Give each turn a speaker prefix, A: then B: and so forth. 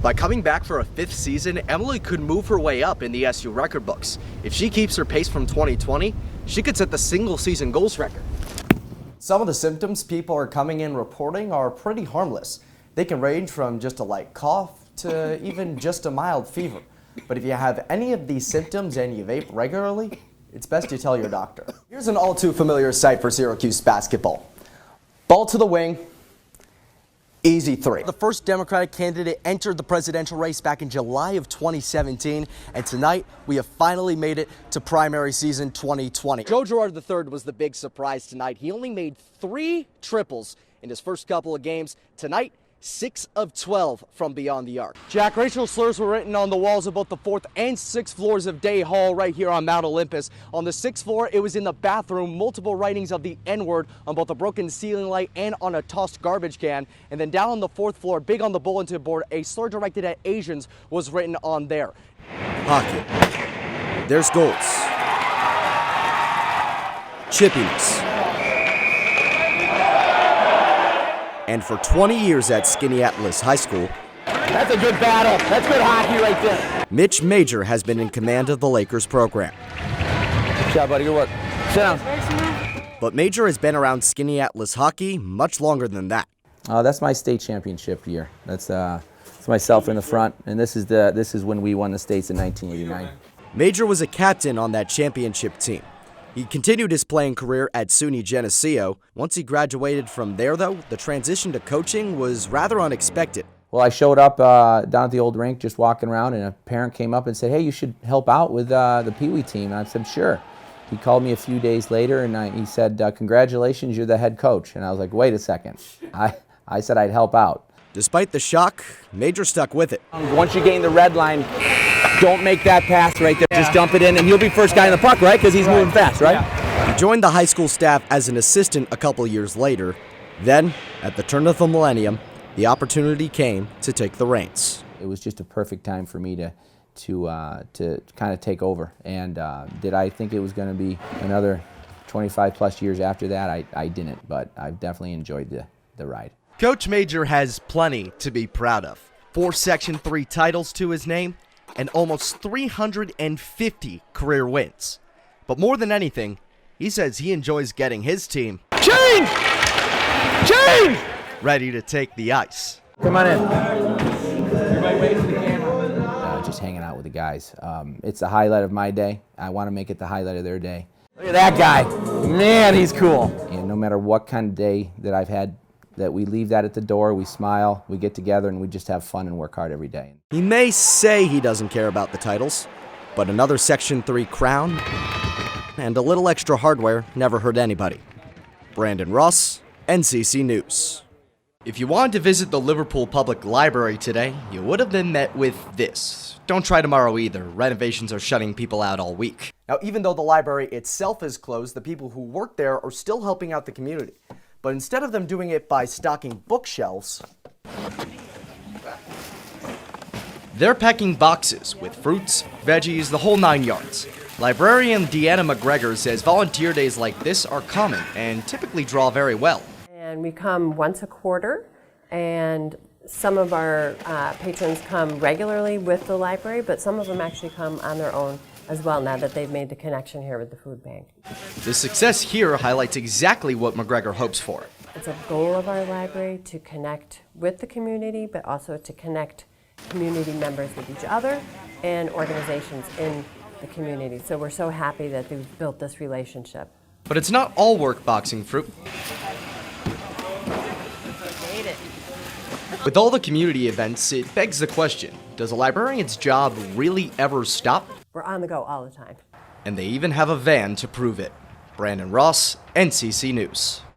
A: By coming back for a 5th season, Emily could move her way up in the SU record books. If she keeps her pace from 2020, she could set the single season goals record. Some of the symptoms people are coming in reporting are pretty harmless. They can range from just a light cough to even just a mild fever. But if you have any of these symptoms and you vape regularly, it's best you tell your doctor. Here's an all too familiar sight for Syracuse basketball. Ball to the wing. Easy three. The first Democratic candidate entered the presidential race back in July of 2017, and tonight we have finally made it to primary season 2020. Joe Girard III was the big surprise tonight. He only made 3 triples in his first couple of games. Tonight, 6 of 12 from beyond the arc. Jack, racial slurs were written on the walls of both the 4th and 6th floors of Day Hall right here on Mount Olympus. On the 6th floor, it was in the bathroom, multiple writings of the N-word on both a broken ceiling light and on a tossed garbage can. And then down on the 4th floor, big on the bulletin board, a slur directed at Asians was written on there.
B: Pocket. There's goals. Chippiness. And for 20 years at Skinny Atlas High School,
C: that's a good battle. That's good hockey right there.
B: Mitch Major has been in command of the Lakers program.
C: Good job, buddy. Good work. Sit down.
B: But Major has been around Skinny Atlas hockey much longer than that.
D: That's my state championship year. That's myself in the front, and this is when we won the states in 1989.
B: Major was a captain on that championship team. He continued his playing career at SUNY Geneseo. Once he graduated from there, though, the transition to coaching was rather unexpected.
D: Well, I showed up down at the old rink just walking around, and a parent came up and said, "Hey, you should help out with the Pee Wee team." And I said, "Sure." He called me a few days later, and he said, "Congratulations, you're the head coach." And I was like, "Wait a second." I said I'd help out.
B: Despite the shock, Major stuck with it.
C: Once you gain the red line, don't make that pass right there. Just dump it in, and you'll be first guy in the puck, right? Because he's moving fast, right?
B: He joined the high school staff as an assistant a couple years later. Then, at the turn of the millennium, the opportunity came to take the reins.
D: It was just a perfect time for me to kind of take over. And did I think it was going to be another 25 plus years after that? I didn't, but I've definitely enjoyed the ride.
B: Coach Major has plenty to be proud of. 4 Section 3 titles to his name and almost 350 career wins. But more than anything, he says he enjoys getting his team
C: Change!
B: ready to take the ice.
C: Come on in.
D: Just hanging out with the guys. It's the highlight of my day. I want to make it the highlight of their day.
C: Look at that guy. Man, he's cool.
D: And no matter what kind of day that I've had, that we leave that at the door, we smile, we get together, and we just have fun and work hard every day.
B: He may say he doesn't care about the titles, but another Section 3 crown and a little extra hardware never hurt anybody. Brandon Ross, NCC News. If you wanted to visit the Liverpool Public Library today, you would have been met with this. Don't try tomorrow either. Renovations are shutting people out all week.
A: Now, even though the library itself is closed, the people who work there are still helping out the community. But instead of them doing it by stocking bookshelves,
B: they're packing boxes with fruits, veggies, the whole 9 yards. Librarian Deanna McGregor says volunteer days like this are common and typically draw very well.
E: And we come once a quarter, and some of our patrons come regularly with the library, but some of them actually come on their own as well now that they've made the connection here with the food bank.
B: The success here highlights exactly what McGregor hopes for.
E: It's a goal of our library to connect with the community, but also to connect community members with each other and organizations in the community. So we're so happy that we've built this relationship.
B: But it's not all work boxing fruit. With all the community events, it begs the question, does a librarian's job really ever stop?
E: We're on the go all the time.
B: And they even have a van to prove it. Brandon Ross, NCC News.